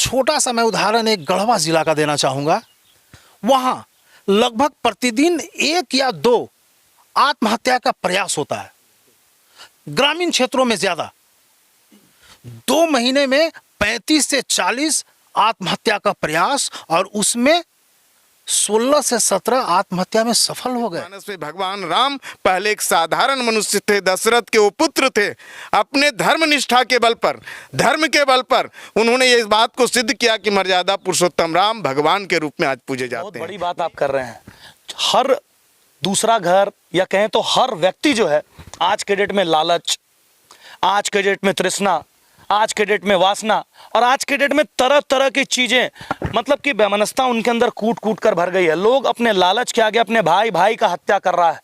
छोटा सा मैं उदाहरण एक गढ़वा जिला का देना चाहूँगा। वहाँ लगभग प्रतिदिन 1 या 2 आत्महत्या का प्रयास होता है, ग्रामीण क्षेत्रों में ज़्यादा। 2 महीने में 35 से 40 आत्महत्या का प्रयास, और उसमें 16 से 17 आत्महत्या में सफल हो गए। मानस में भगवान राम पहले एक साधारण मनुष्य थे, दशरथ के वो पुत्र थे। अपने धर्म निष्ठा के बल पर, धर्म के बल पर उन्होंने ये बात को सिद्ध किया कि मर्यादा पुरुषोत्तम राम भगवान के रूप में आज पूजे जाते हैं। बहुत बड़ी बात आप कर रहे हैं। हर दूसरा घर या कहें तो हर व्यक्ति जो है आज के डेट में लालच, आज के डेट में तृष्णा, आज के डेट में वासना, और आज के डेट में तरह तरह की चीजें, मतलब कि वैमनस्यता उनके अंदर कूट कूट कर भर गई है। लोग अपने लालच के आगे अपने भाई भाई का हत्या कर रहा है,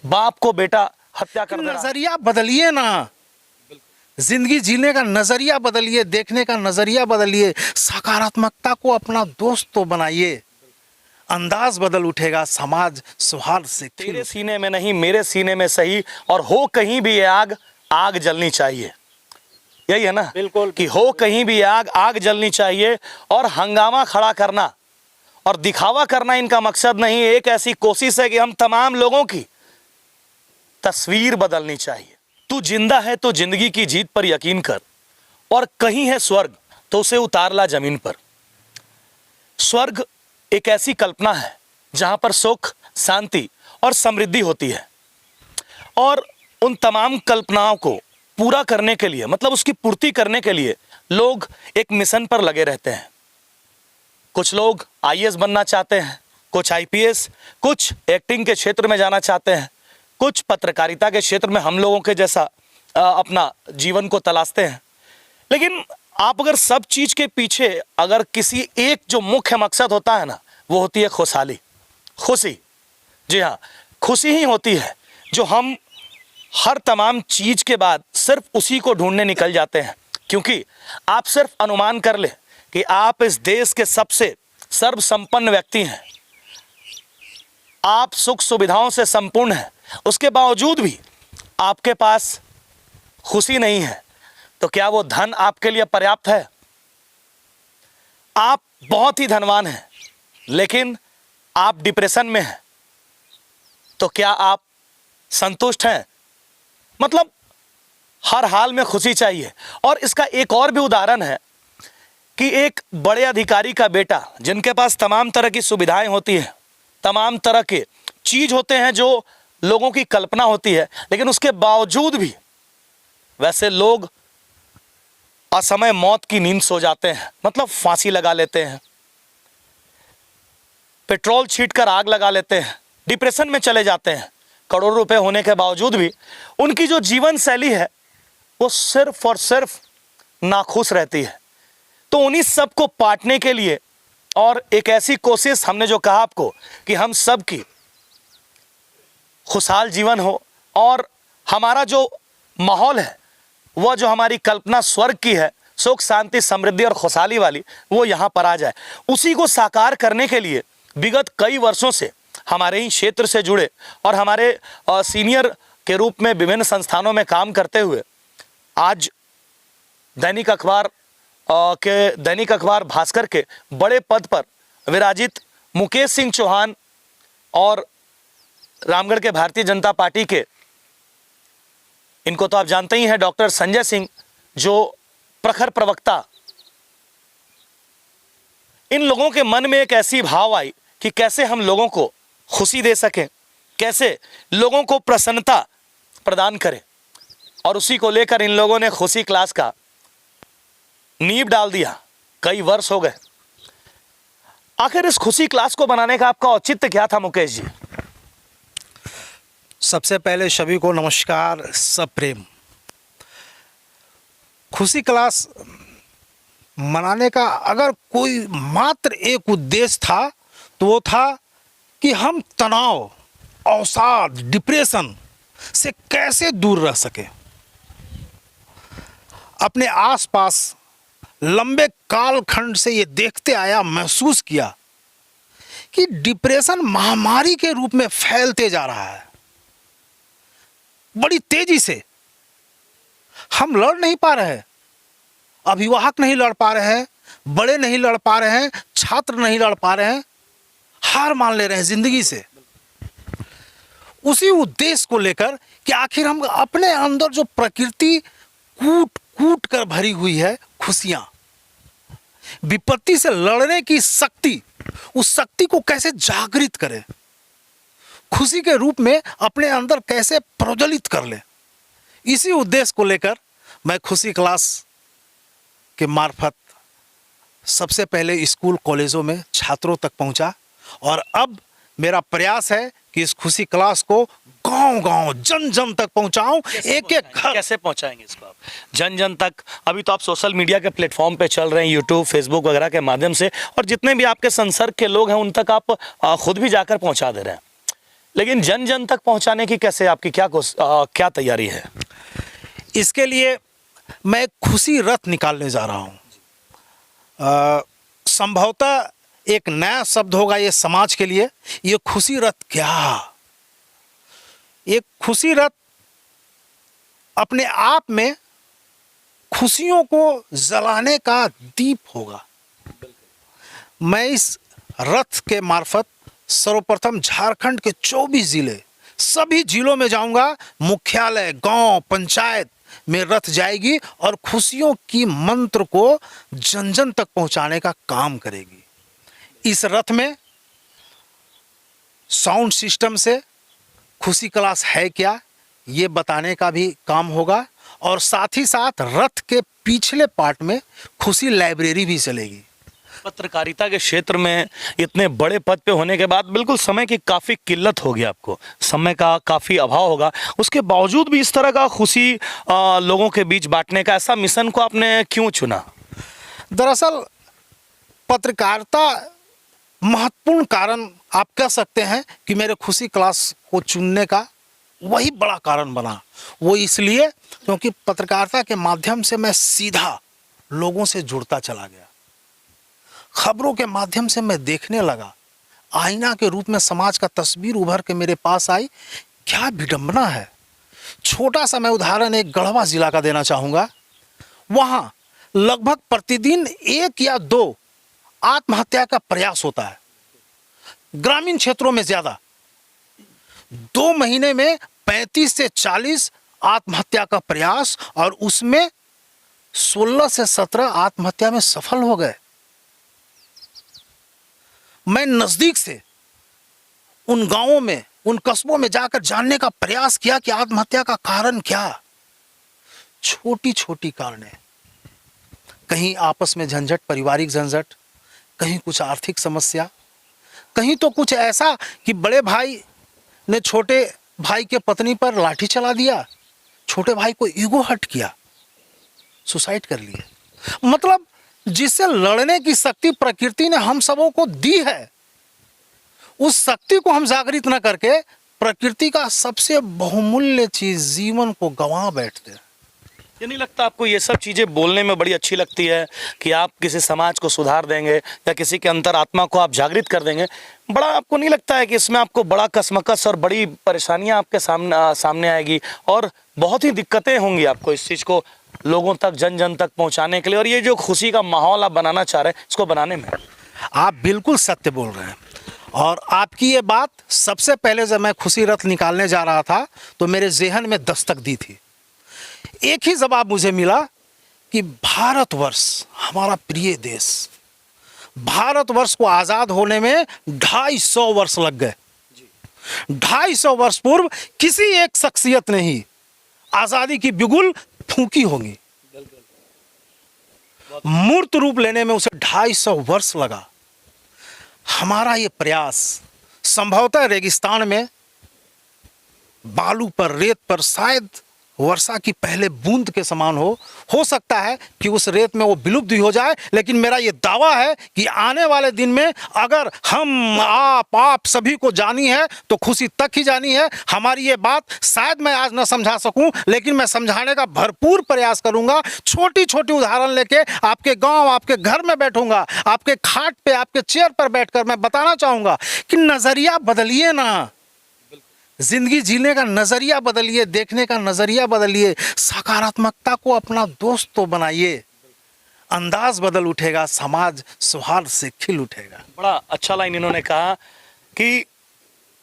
बाप को बेटा हत्या कर रहा है। नजरिया बदलिए ना, जिंदगी जीने का नजरिया बदलिए, देखने का नजरिया बदलिए, सकारात्मकता को अपना दोस्त तो बनाइए, अंदाज बदल उठेगा, समाज सौहार्द से तेरे सीने में नहीं मेरे सीने में सही, और हो कहीं भी ये आग, आग जलनी चाहिए। यही है ना, बिल्कुल, कि हो कहीं भी आग, आग जलनी चाहिए। और हंगामा खड़ा करना और दिखावा करना इनका मकसद नहीं। एक ऐसी कोशिश है कि हम तमाम लोगों की तस्वीर बदलनी चाहिए। तू जिंदा है तो जिंदगी की जीत पर यकीन कर, और कहीं है स्वर्ग तो उसे उतार ला जमीन पर। स्वर्ग एक ऐसी कल्पना है जहां पर सुख, शांति और समृद्धि होती है, और उन तमाम कल्पनाओं को पूरा करने के लिए, मतलब उसकी पूर्ति करने के लिए लोग एक मिशन पर लगे रहते हैं। कुछ लोग आईएएस बनना चाहते हैं, कुछ आईपीएस, कुछ एक्टिंग के क्षेत्र में जाना चाहते हैं, कुछ पत्रकारिता के क्षेत्र में हम लोगों के जैसा अपना जीवन को तलाशते हैं। लेकिन आप अगर सब चीज के पीछे अगर किसी एक जो मुख्य मकसद होता है ना, वो होती है खुशहाली, खुशी। जी हाँ, खुशी ही होती है जो हम हर तमाम चीज के बाद सिर्फ उसी को ढूंढने निकल जाते हैं। क्योंकि आप सिर्फ अनुमान कर ले कि आप इस देश के सबसे सर्वसंपन्न व्यक्ति हैं, आप सुख सुविधाओं से संपूर्ण हैं, उसके बावजूद भी आपके पास खुशी नहीं है, तो क्या वो धन आपके लिए पर्याप्त है? आप बहुत ही धनवान हैं लेकिन आप डिप्रेशन में हैं, तो क्या आप संतुष्ट हैं? मतलब हर हाल में खुशी चाहिए। और इसका एक और भी उदाहरण है कि एक बड़े अधिकारी का बेटा, जिनके पास तमाम तरह की सुविधाएं होती हैं, तमाम तरह के चीज होते हैं जो लोगों की कल्पना होती है, लेकिन उसके बावजूद भी वैसे लोग असमय मौत की नींद सो जाते हैं, मतलब फांसी लगा लेते हैं, पेट्रोल छींटकर आग लगा लेते हैं, डिप्रेशन में चले जाते हैं। करोड़ों रुपए होने के बावजूद भी उनकी जो जीवन शैली है वो सिर्फ और सिर्फ नाखुश रहती है। तो उन्हीं सब को पाटने के लिए और एक ऐसी कोशिश, हमने जो कहा आपको कि हम सब की खुशहाल जीवन हो और हमारा जो माहौल है वह जो हमारी कल्पना स्वर्ग की है, सुख शांति समृद्धि और खुशहाली वाली, वो यहाँ पर आ जाए। उसी को साकार करने के लिए विगत कई वर्षों से हमारे ही क्षेत्र से जुड़े और हमारे सीनियर के रूप में विभिन्न संस्थानों में काम करते हुए आज दैनिक अखबार भास्कर के बड़े पद पर विराजित मुकेश सिंह चौहान और रामगढ़ के भारतीय जनता पार्टी के, इनको तो आप जानते ही हैं, डॉक्टर संजय सिंह, जो प्रखर प्रवक्ता, इन लोगों के मन में एक ऐसी भाव आई कि कैसे हम लोगों को खुशी दे सकें, कैसे लोगों को प्रसन्नता प्रदान करें, और उसी को लेकर इन लोगों ने खुशी क्लास का नींव डाल दिया। कई वर्ष हो गए। आखिर इस खुशी क्लास को बनाने का आपका औचित्य क्या था मुकेश जी? सबसे पहले सभी को नमस्कार, सब प्रेम। खुशी क्लास मनाने का अगर कोई मात्र एक उद्देश्य था तो वो था कि हम तनाव, अवसाद, डिप्रेशन से कैसे दूर रह सके। अपने आसपास लंबे कालखंड से ये देखते आया, महसूस किया कि डिप्रेशन महामारी के रूप में फैलते जा रहा है बड़ी तेजी से। हम लड़ नहीं पा रहे, अभिवाहक नहीं लड़ पा रहे हैं, बड़े नहीं लड़ पा रहे हैं, छात्र नहीं लड़ पा रहे हैं, हार मान ले रहे हैं जिंदगी से। उसी उद्देश्य को लेकर कि आखिर हम अपने अंदर जो प्रकृति कूट कूट कर भरी हुई है, खुशियां, विपत्ति से लड़ने की शक्ति, उस शक्ति को कैसे जागृत करें, खुशी के रूप में अपने अंदर कैसे प्रज्वलित कर ले। इसी उद्देश्य को लेकर मैं खुशी क्लास के मार्फत सबसे पहले स्कूल कॉलेजों में छात्रों तक पहुंचा, और अब मेरा प्रयास है कि इस खुशी क्लास को गांव-गांव, जन-जन तक पहुंचाऊं, एक-एक घर। कैसे पहुंचाएंगे इसको आप जन जन तक? अभी तो आप सोशल मीडिया के प्लेटफॉर्म पे चल रहे हैं, यूट्यूब, फेसबुक वगैरह के माध्यम से, और जितने भी आपके संसर्ग के लोग हैं उन तक आप खुद भी जाकर पहुंचा दे रहे हैं, लेकिन जन जन तक पहुंचाने की कैसे, आपकी क्या तैयारी है? इसके लिए मैं एक खुशी रथ निकालने जा रहा हूं। संभवतः एक नया शब्द होगा ये समाज के लिए। ये खुशी रथ क्या? एक खुशी रथ अपने आप में खुशियों को जलाने का दीप होगा। मैं इस रथ के मार्फत सर्वप्रथम झारखंड के 24 जिले, सभी जिलों में जाऊंगा। मुख्यालय, गांव, पंचायत में रथ जाएगी और खुशियों की मंत्र को जन जन तक पहुंचाने का काम करेगी। इस रथ में साउंड सिस्टम से खुशी क्लास है क्या, ये बताने का भी काम होगा, और साथ ही साथ रथ के पिछले पार्ट में खुशी लाइब्रेरी भी चलेगी। पत्रकारिता के क्षेत्र में इतने बड़े पद पे होने के बाद बिल्कुल समय की काफ़ी किल्लत होगी, आपको समय का काफ़ी अभाव होगा, उसके बावजूद भी इस तरह का खुशी लोगों के बीच बांटने का ऐसा मिशन को आपने क्यों चुना? दरअसल पत्रकारिता महत्वपूर्ण कारण आप कह सकते हैं कि मेरे खुशी क्लास को चुनने का वही बड़ा कारण बना। वो इसलिए क्योंकि पत्रकारिता के माध्यम से मैं सीधा लोगों से जुड़ता चला गया। खबरों के माध्यम से मैं देखने लगा, आईना के रूप में समाज का तस्वीर उभर के मेरे पास आई। क्या विडंबना है। छोटा सा मैं उदाहरण एक गढ़वा जिला का देना चाहूँगा। वहाँ लगभग प्रतिदिन 1 या 2 आत्महत्या का प्रयास होता है, ग्रामीण क्षेत्रों में ज़्यादा। 2 महीने में 35 से 40 आत्महत्या का प्रयास, और उसमें 16 से 17 आत्महत्या में सफल हो गए। मैं नज़दीक से उन गांवों में, उन कस्बों में जाकर जानने का प्रयास किया कि आत्महत्या का कारण क्या। छोटी छोटी कारणें, कहीं आपस में झंझट, पारिवारिक झंझट, कहीं कुछ आर्थिक समस्या, कहीं तो कुछ ऐसा कि बड़े भाई ने छोटे भाई के पत्नी पर लाठी चला दिया, छोटे भाई को ईगो हर्ट किया, सुसाइड कर लिए। मतलब जिससे लड़ने की शक्ति प्रकृति ने हम सबों को दी है, उस शक्ति को हम जागृत न करके प्रकृति का सबसे बहुमूल्य चीज जीवन को गंवा बैठते हैं। ये नहीं लगता आपको ये सब चीज़ें बोलने में बड़ी अच्छी लगती है कि आप किसी समाज को सुधार देंगे या किसी के अंतरात्मा को आप जागृत कर देंगे? बड़ा आपको नहीं लगता है कि इसमें आपको बड़ा कसमकस और बड़ी परेशानियां आपके सामने आएगी, और बहुत ही दिक्कतें होंगी आपको इस चीज़ को लोगों तक, जन जन तक पहुंचाने के लिए, और ये जो खुशी का माहौल आप बनाना चाह रहे हैं इसको बनाने में? आप बिल्कुल सत्य बोल रहे हैं, और आपकी ये बात सबसे पहले जब मैं खुशी रथ निकालने जा रहा था तो मेरे ज़हन में दस्तक दी थी। एक ही जवाब मुझे मिला कि भारतवर्ष, हमारा प्रिय देश, भारतवर्ष को आज़ाद होने में 250 वर्ष लग गए। 250 वर्ष पूर्व किसी एक शख्सियत ने ही आज़ादी की बिगुल फूंकी होगी। मूर्त रूप लेने में उसे 250 वर्ष लगा। हमारा ये प्रयास संभवतः रेगिस्तान में, बालू पर, रेत पर शायद वर्षा की पहले बूंद के समान हो सकता है कि उस रेत में वो विलुप्त ही हो जाए, लेकिन मेरा ये दावा है कि आने वाले दिन में अगर हम, आप सभी को जानी है तो खुशी तक ही जानी है। हमारी ये बात शायद मैं आज न समझा सकूं, लेकिन मैं समझाने का भरपूर प्रयास करूंगा। छोटी छोटी उदाहरण लेके आपके गांव, आपके घर में बैठूंगा, आपके खाट पे, आपके चेयर पर बैठकर मैं बताना चाहूंगा कि नजरिया बदलिए ना, जिंदगी जीने का नजरिया बदलिए, देखने का नजरिया बदलिए, सकारात्मकता को अपना दोस्त तो बनाइए। अंदाज बदल उठेगा, समाज सौहार्द से खिल उठेगा। बड़ा अच्छा लाइन इन्होंने कहा कि,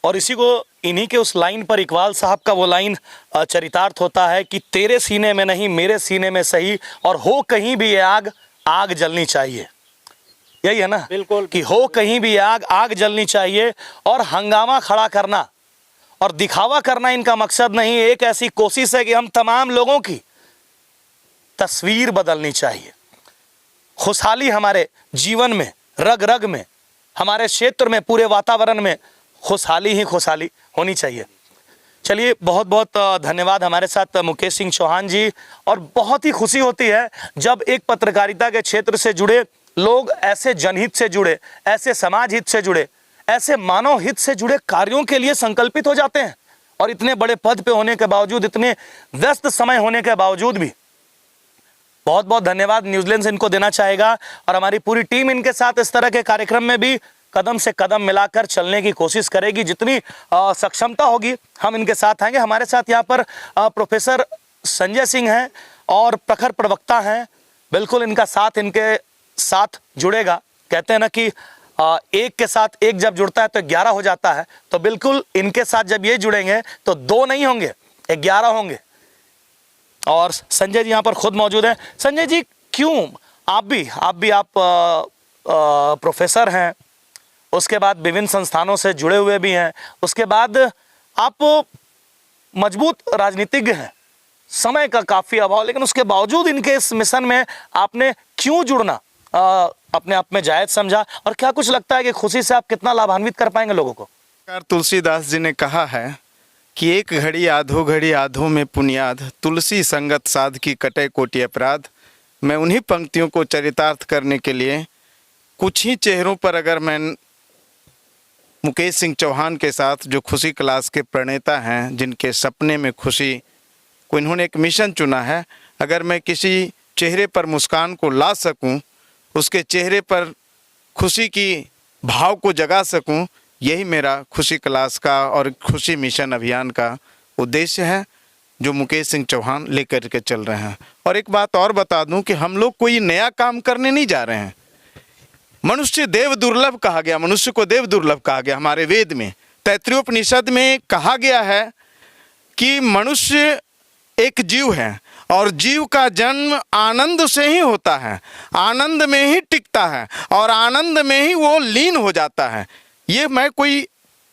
और इसी को इन्हीं के उस लाइन पर इकबाल साहब का वो लाइन चरितार्थ होता है कि तेरे सीने में नहीं मेरे सीने में सही, और हो कहीं भी ये आग, आग जलनी चाहिए। यही है ना, बिल्कुल कि हो कहीं भी आग, आग जलनी चाहिए। और हंगामा खड़ा करना और दिखावा करना इनका मकसद नहीं, एक ऐसी कोशिश है कि हम तमाम लोगों की तस्वीर बदलनी चाहिए। खुशहाली हमारे जीवन में, रग रग में, हमारे क्षेत्र में, पूरे वातावरण में खुशहाली ही खुशहाली होनी चाहिए। चलिए, बहुत बहुत धन्यवाद हमारे साथ मुकेश सिंह चौहान जी। और बहुत ही खुशी होती है जब एक पत्रकारिता के क्षेत्र से जुड़े लोग ऐसे जनहित से जुड़े, ऐसे समाज हित से जुड़े, ऐसे मानव हित से जुड़े कार्यों के लिए संकल्पित हो जाते हैं। और इतने बड़े पद पे होने के बावजूद, इतने व्यस्त समय होने के बावजूद भी बहुत बहुत धन्यवाद न्यूजीलैंड से इनको देना चाहेगा। और हमारी पूरी टीम इनके साथ इस तरह के कार्यक्रम में भी कदम से कदम मिलाकर चलने की कोशिश करेगी। जितनी सक्षमता होगी हम इनके साथ आएंगे। हमारे साथ यहाँ पर प्रोफेसर संजय सिंह हैं और प्रखर प्रवक्ता हैं। बिल्कुल इनका साथ इनके साथ जुड़ेगा। कहते हैं ना कि एक के साथ एक जब जुड़ता है तो 11 हो जाता है, तो बिल्कुल इनके साथ जब ये जुड़ेंगे तो 2 नहीं होंगे, 11 होंगे। और संजय जी यहाँ पर खुद मौजूद हैं। संजय जी, क्यों आप प्रोफेसर हैं, उसके बाद विभिन्न संस्थानों से जुड़े हुए भी हैं, उसके बाद आप मजबूत राजनीतिज्ञ हैं, समय का काफ़ी अभाव, लेकिन उसके बावजूद इनके इस मिशन में आपने क्यों जुड़ना अपने आप में जायज़ समझा? और क्या कुछ लगता है कि खुशी से आप कितना लाभान्वित कर पाएंगे लोगों को? तुलसीदास जी ने कहा है कि एक घड़ी आधो में पुनियाद, तुलसी संगत साध की कटे कोटि अपराध। मैं उन्हीं पंक्तियों को चरितार्थ करने के लिए कुछ ही चेहरों पर, अगर मैं मुकेश सिंह चौहान के साथ, जो खुशी क्लास के प्रणेता हैं, जिनके सपने में खुशी को इन्होंने एक मिशन चुना है, अगर मैं किसी चेहरे पर मुस्कान को ला सकूं, उसके चेहरे पर खुशी की भाव को जगा सकूं, यही मेरा खुशी क्लास का और खुशी मिशन अभियान का उद्देश्य है, जो मुकेश सिंह चौहान लेकर के चल रहे हैं। और एक बात और बता दूं कि हम लोग कोई नया काम करने नहीं जा रहे हैं। मनुष्य देव दुर्लभ कहा गया, मनुष्य को देव दुर्लभ कहा गया। हमारे वेद में, तैत्तिरीयोपनिषद में कहा गया है कि मनुष्य एक जीव है और जीव का जन्म आनंद से ही होता है, आनंद में ही टिकता है और आनंद में ही वो लीन हो जाता है। ये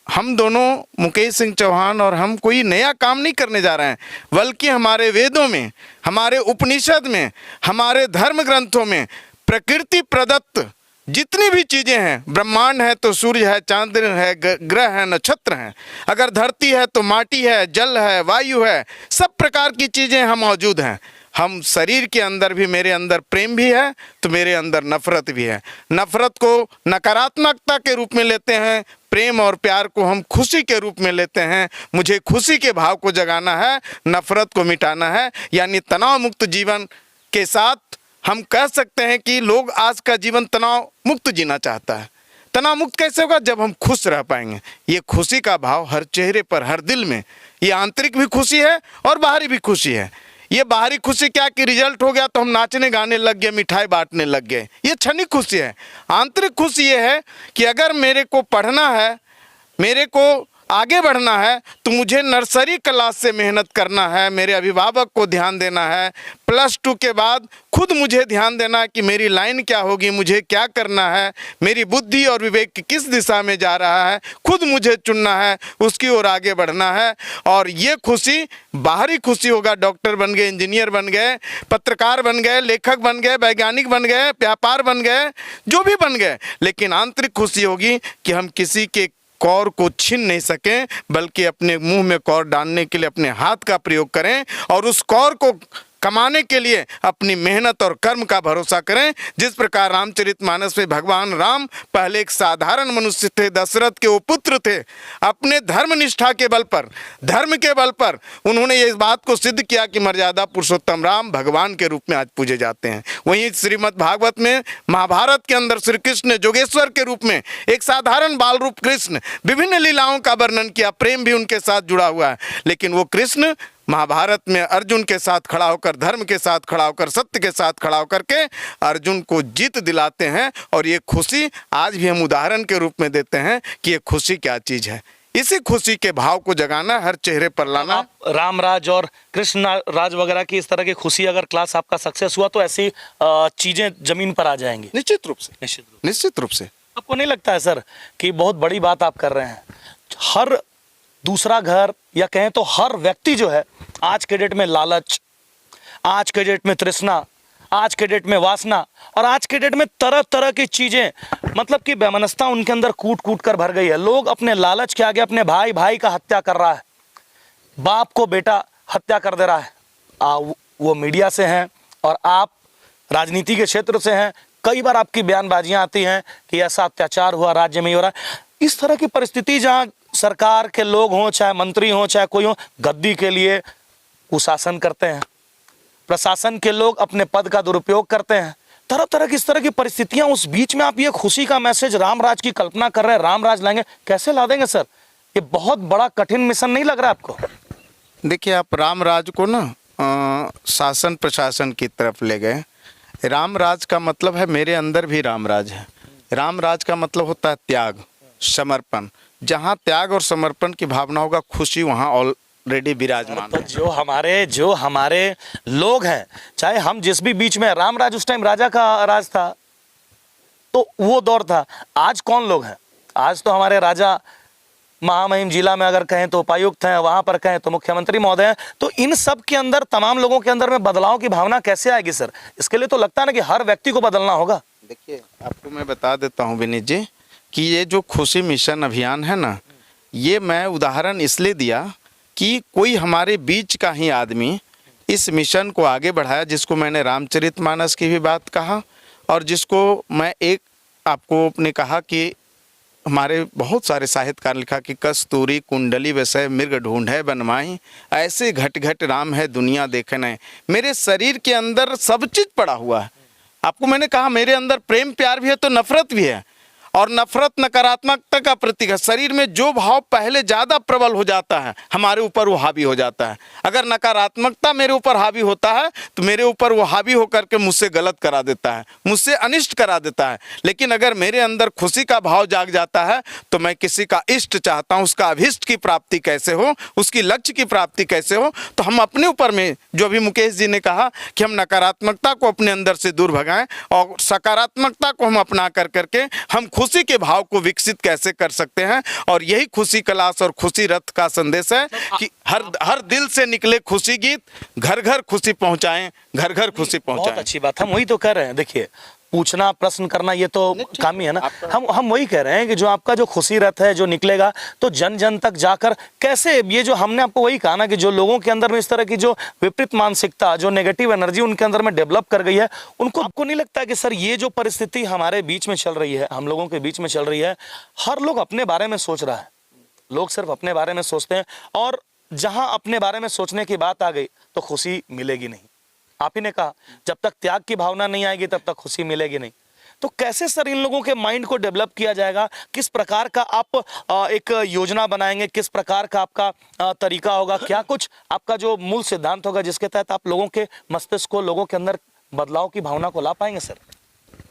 हम दोनों, मुकेश सिंह चौहान और हम, कोई नया काम नहीं करने जा रहे हैं, बल्कि हमारे वेदों में, हमारे उपनिषद में, हमारे धर्म ग्रंथों में प्रकृति प्रदत्त जितनी भी चीज़ें हैं, ब्रह्मांड है तो सूर्य है, चांद है, ग्रह है, नक्षत्र हैं, अगर धरती है तो माटी है, जल है, वायु है, सब प्रकार की चीज़ें हम मौजूद हैं। हम शरीर के अंदर भी, मेरे अंदर प्रेम भी है तो मेरे अंदर नफरत भी है। नफरत को नकारात्मकता के रूप में लेते हैं, प्रेम और प्यार को हम खुशी के रूप में लेते हैं। मुझे खुशी के भाव को जगाना है, नफरत को मिटाना है। यानी तनाव मुक्त जीवन के साथ हम कह सकते हैं कि लोग आज का जीवन तनाव मुक्त जीना चाहता है। तनाव मुक्त कैसे होगा? जब हम खुश रह पाएंगे। ये खुशी का भाव हर चेहरे पर, हर दिल में, ये आंतरिक भी खुशी है और बाहरी भी खुशी है। ये बाहरी खुशी क्या कि रिजल्ट हो गया तो हम नाचने गाने लग गए, मिठाई बांटने लग गए, ये क्षणिक खुशी है। आंतरिक खुशी ये है कि अगर मेरे को पढ़ना है, मेरे को आगे बढ़ना है, तो मुझे नर्सरी क्लास से मेहनत करना है, मेरे अभिभावक को ध्यान देना है, +2 के बाद खुद मुझे ध्यान देना है कि मेरी लाइन क्या होगी, मुझे क्या करना है, मेरी बुद्धि और विवेक किस दिशा में जा रहा है, खुद मुझे चुनना है, उसकी ओर आगे बढ़ना है। और ये खुशी बाहरी खुशी होगा, डॉक्टर बन गए, इंजीनियर बन गए, पत्रकार बन गए, लेखक बन गए, वैज्ञानिक बन गए, व्यापार बन गए, जो भी बन गए, लेकिन आंतरिक खुशी होगी कि हम किसी के कौर को छीन नहीं सकें, बल्कि अपने मुंह में कौर डालने के लिए अपने हाथ का प्रयोग करें और उस कौर को कमाने के लिए अपनी मेहनत और कर्म का भरोसा करें। जिस प्रकार रामचरितमानस में भगवान राम पहले एक साधारण मनुष्य थे, दशरथ के वो पुत्र थे। अपने धर्म निष्ठा के बल पर, धर्म के बल पर उन्होंने ये इस बात को सिद्ध किया कि मर्यादा पुरुषोत्तम राम भगवान के रूप में आज पूजे जाते हैं। वहीं श्रीमद् भागवत में, महाभारत के अंदर श्री कृष्ण जोगेश्वर के रूप में, एक साधारण बाल रूप कृष्ण, विभिन्न लीलाओं का वर्णन किया, प्रेम भी उनके साथ जुड़ा हुआ है। लेकिन वो कृष्ण महाभारत में अर्जुन के साथ खड़ा होकर, धर्म के साथ खड़ा होकर, सत्य के साथ खड़ा होकर के अर्जुन को जीत दिलाते हैं। और ये खुशी आज भी हम उदाहरण के रूप में देते हैं कि ये खुशी क्या चीज़ है। इसी खुशी के भाव को जगाना, हर चेहरे पर लाना। राम राज और कृष्ण राज वगैरह की इस तरह की खुशी, अगर क्लास आपका सक्सेस हुआ तो ऐसी चीजें जमीन पर आ जाएंगी। निश्चित रूप से, निश्चित रूप से। आपको नहीं लगता है सर कि बहुत बड़ी बात आप कर रहे हैं? हर दूसरा घर या कहें तो हर व्यक्ति जो है आज के डेट में लालच, आज के डेट में तृष्णा, आज के डेट में वासना और आज के डेट में तरह तरह की चीजें, मतलब कि बेमनस्ता उनके अंदर कूट कूट कर भर गई है। लोग अपने लालच के आगे अपने भाई भाई का हत्या कर रहा है, बाप को बेटा हत्या कर दे रहा है। वो मीडिया से हैं और आप राजनीति के क्षेत्र से हैं। कई बार आपकी बयानबाजियां आती हैं कि ऐसा अत्याचार हुआ, राज्य में ही हो रहा है। इस तरह की परिस्थिति जहां सरकार के लोग हों, चाहे मंत्री हों, चाहे कोई हो, गद्दी के लिए कुशासन करते हैं, प्रशासन के लोग अपने पद का दुरुपयोग करते हैं, तरह तरह की इस तरह की परिस्थितियां, उस बीच में आप ये खुशी का मैसेज, राम राज की कल्पना कर रहे हैं, राम राज लाएंगे, कैसे ला देंगे सर? ये बहुत बड़ा कठिन मिशन नहीं लग रहा आपको? देखिए, आप राम राज को ना शासन प्रशासन की तरफ ले गए। राम राज का मतलब है मेरे अंदर भी राम राज है। राम राज का मतलब होता है त्याग, समर्पण। जहाँ त्याग और समर्पण की भावना होगा, खुशी वहाँ ऑलरेडी विराजमान है। जो हमारे लोग हैं, चाहे हम जिस भी बीच में, राम राज उस टाइम राजा का राज था, तो वो दौर था। आज कौन लोग हैं? आज तो हमारे राजा महामहिम जिला में अगर कहें तो उपायुक्त हैं, वहां पर कहें तो मुख्यमंत्री महोदय हैं। तो इन सब के अंदर, तमाम लोगों के अंदर में बदलाव की भावना कैसे आएगी सर? इसके लिए तो लगता है ना कि हर व्यक्ति को बदलना होगा। देखिए, आपको मैं बता देता हूँ विनीत जी कि ये जो खुशी मिशन अभियान है ना, ये मैं उदाहरण इसलिए दिया कि कोई हमारे बीच का ही आदमी इस मिशन को आगे बढ़ाया, जिसको मैंने रामचरितमानस की भी बात कहा और जिसको मैं एक आपको अपने कहा कि हमारे बहुत सारे साहित्यकार लिखा कि कस्तूरी कुंडली वैसे मृग ढूंढे बनमाई, ऐसे घट घट राम है दुनिया देखने। मेरे शरीर के अंदर सब चीज़ पड़ा हुआ है। आपको मैंने कहा मेरे अंदर प्रेम प्यार भी है तो नफरत भी है, और नफरत नकारात्मकता का प्रतीक है। शरीर में जो भाव पहले ज़्यादा प्रबल हो जाता है, हमारे ऊपर वो हावी हो जाता है। अगर नकारात्मकता मेरे ऊपर हावी होता है तो मेरे ऊपर वो हावी होकर के मुझसे गलत करा देता है, मुझसे अनिष्ट करा देता है। लेकिन अगर मेरे अंदर खुशी का भाव जाग जाता है तो मैं किसी का इष्ट चाहता हूँ, उसका अभिष्ट की प्राप्ति कैसे हो, उसकी लक्ष्य की प्राप्ति कैसे हो। तो हम अपने ऊपर में, जो अभी मुकेश जी ने कहा कि हम नकारात्मकता को अपने अंदर से दूर भगाएं और सकारात्मकता को हम अपना कर करके हम खुशी के भाव को विकसित कैसे कर सकते हैं। और यही खुशी कलाश और खुशी रथ का संदेश है कि हर दिल से निकले खुशी गीत, घर घर खुशी पहुंचाएं, घर घर खुशी पहुंचाएं। बहुत अच्छी बात, हम वही तो कर रहे हैं। देखिए, पूछना, प्रश्न करना, ये तो काम ही है ना। हम वही कह रहे हैं कि जो आपका जो खुशी रथ है, जो निकलेगा तो जन जन तक जाकर कैसे, ये जो हमने आपको वही कहा ना कि जो लोगों के अंदर में इस तरह की जो विपरीत मानसिकता, जो नेगेटिव एनर्जी उनके अंदर में डेवलप कर गई है, उनको, आपको नहीं लगता कि सर ये जो परिस्थिति हमारे बीच में चल रही है, हम लोगों के बीच में चल रही है, हर लोग अपने बारे में सोच रहा है, लोग सिर्फ अपने बारे में सोचते हैं, और जहां अपने बारे में सोचने की बात आ गई तो खुशी मिलेगी नहीं। आप ही ने कहा जब तक त्याग की भावना नहीं आएगी तब तक खुशी मिलेगी नहीं। तो कैसे सर इन लोगों के माइंड को डेवलप किया जाएगा? किस प्रकार का आप एक योजना बनाएंगे? किस प्रकार का आपका तरीका होगा? क्या कुछ आपका जो मूल सिद्धांत होगा जिसके तहत आप लोगों के मस्तिष्क को, लोगों के अंदर बदलाव की भावना को ला पाएंगे सर?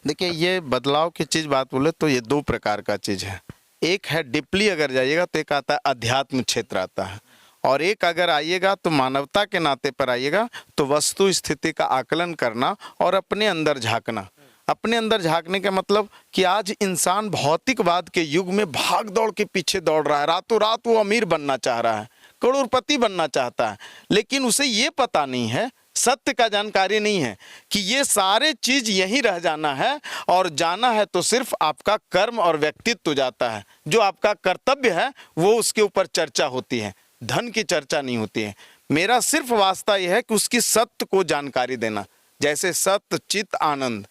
देखिए, ये बदलाव की चीज़ बात बोले तो ये दो प्रकार का चीज़ है। एक है डीपली अगर जाइएगा तो एक आता है अध्यात्म क्षेत्र आता है, और एक अगर आइएगा तो मानवता के नाते पर आइएगा तो वस्तु स्थिति का आकलन करना और अपने अंदर झांकना। अपने अंदर झांकने का मतलब कि आज इंसान भौतिकवाद के युग में भाग दौड़ के पीछे दौड़ रहा है। रातों रात वो अमीर बनना चाह रहा है, करोड़पति बनना चाहता है, लेकिन उसे ये पता नहीं है, सत्य का जानकारी नहीं है कि ये सारे चीज यहीं रह जाना है, और जाना है तो सिर्फ आपका कर्म और व्यक्तित्व जाता है। जो आपका कर्तव्य है वो उसके ऊपर चर्चा होती है, धन की चर्चा नहीं होती है। मेरा सिर्फ वास्ता यह है कि उसकी सत्य को जानकारी देना। जैसे सत्य चित्त आनंद,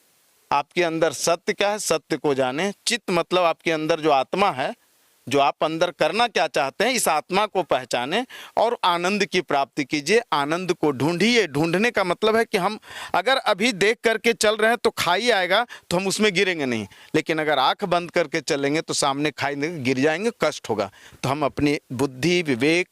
आपके अंदर सत्य क्या है, सत्य को जाने। चित्त मतलब आपके अंदर जो आत्मा है, जो आप अंदर करना क्या चाहते हैं, इस आत्मा को पहचाने और आनंद की प्राप्ति कीजिए। आनंद को ढूंढिए। ढूंढने का मतलब है कि हम अगर अभी देख करके चल रहे हैं तो खाई आएगा तो हम उसमें गिरेंगे नहीं, लेकिन अगर आंख बंद करके चलेंगे तो सामने खाई गिर जाएंगे, कष्ट होगा। तो हम अपनी बुद्धि, विवेक,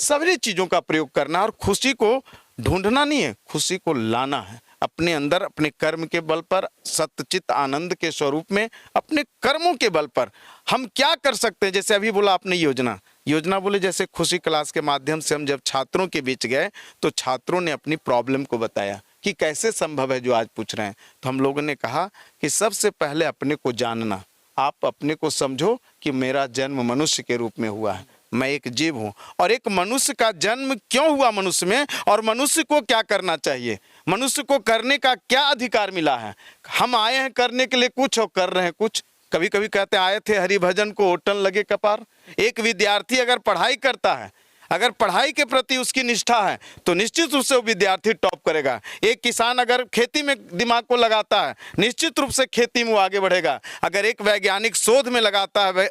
सभी चीज़ों का प्रयोग करना है और खुशी को ढूंढना नहीं है, खुशी को लाना है अपने अंदर, अपने कर्म के बल पर, सत्यचित आनंद के स्वरूप में, अपने कर्मों के बल पर हम क्या कर सकते हैं। जैसे अभी बोला आपने योजना बोले, जैसे खुशी क्लास के माध्यम से हम जब छात्रों के बीच गए तो छात्रों ने अपनी प्रॉब्लम को बताया कि कैसे संभव है जो आज पूछ रहे हैं। तो हम लोगों ने कहा कि सबसे पहले अपने को जानना, आप अपने को समझो कि मेरा जन्म मनुष्य के रूप में हुआ है, मैं एक जीव हूँ, और एक मनुष्य का जन्म क्यों हुआ मनुष्य में, और मनुष्य को क्या करना चाहिए, मनुष्य को करने का क्या अधिकार मिला है। हम आए हैं करने के लिए कुछ और कर रहे हैं कुछ। कभी कभी कहते आए थे हरिभजन को ओटन लगे कपार। एक विद्यार्थी अगर पढ़ाई करता है, अगर पढ़ाई के प्रति उसकी निष्ठा है तो निश्चित रूप से वो विद्यार्थी टॉप करेगा। एक किसान अगर खेती में दिमाग को लगाता है निश्चित रूप से खेती में वो आगे बढ़ेगा। अगर एक वैज्ञानिक शोध में लगाता है,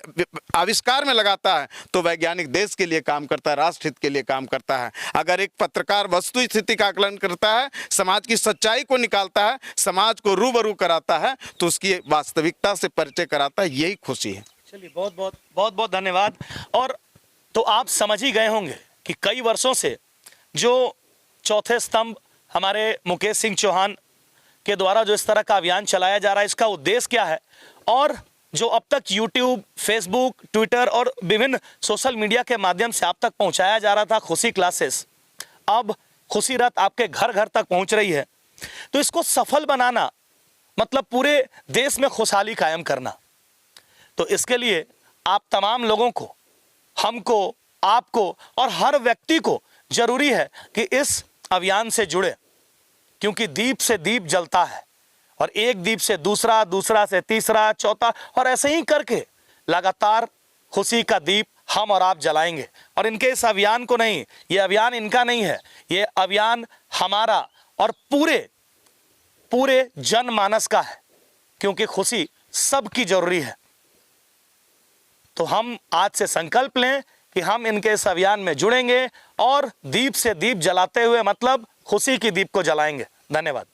आविष्कार में लगाता है, तो वैज्ञानिक देश के लिए काम करता है, राष्ट्र हित के लिए काम करता है। अगर एक पत्रकार वस्तु स्थिति का आकलन करता है, समाज की सच्चाई को निकालता है, समाज को रूबरू कराता है, तो उसकी वास्तविकता से परिचय कराता है। यही खुशी है। चलिए, बहुत बहुत धन्यवाद। और तो आप समझ ही गए होंगे कि कई वर्षों से जो चौथे स्तंभ हमारे मुकेश सिंह चौहान के द्वारा जो इस तरह का अभियान चलाया जा रहा है, इसका उद्देश्य क्या है, और जो अब तक यूट्यूब, फेसबुक, ट्विटर और विभिन्न सोशल मीडिया के माध्यम से आप तक पहुंचाया जा रहा था खुशी क्लासेस, अब खुशी रथ आपके घर घर तक पहुंच रही है। तो इसको सफल बनाना मतलब पूरे देश में खुशहाली कायम करना। तो इसके लिए आप तमाम लोगों को, हमको, आपको और हर व्यक्ति को जरूरी है कि इस अभियान से जुड़े, क्योंकि दीप से दीप जलता है और एक दीप से दूसरा, दूसरा से तीसरा, चौथा, और ऐसे ही करके लगातार खुशी का दीप हम और आप जलाएंगे। और इनके इस अभियान को नहीं, ये अभियान इनका नहीं है, ये अभियान हमारा और पूरे जनमानस का है, क्योंकि खुशी सबकी जरूरी है। तो हम आज से संकल्प लें कि हम इनके इस अभियान में जुड़ेंगे और दीप से दीप जलाते हुए मतलब खुशी की दीप को जलाएंगे। धन्यवाद।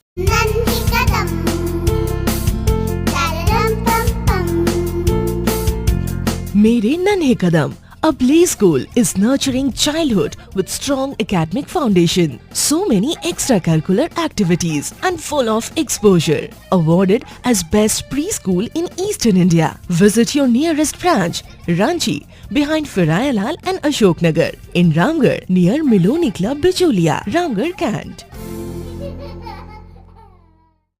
मेरे नन्हे कदम, a play school is nurturing childhood with strong academic foundation. So many extracurricular activities and full of exposure. Awarded as best preschool in Eastern India. Visit your nearest branch, Ranchi, behind Firayalal and Ashok Nagar. In Ramgarh, near Miloni Club, Bicholia, Ramgarh, Kant.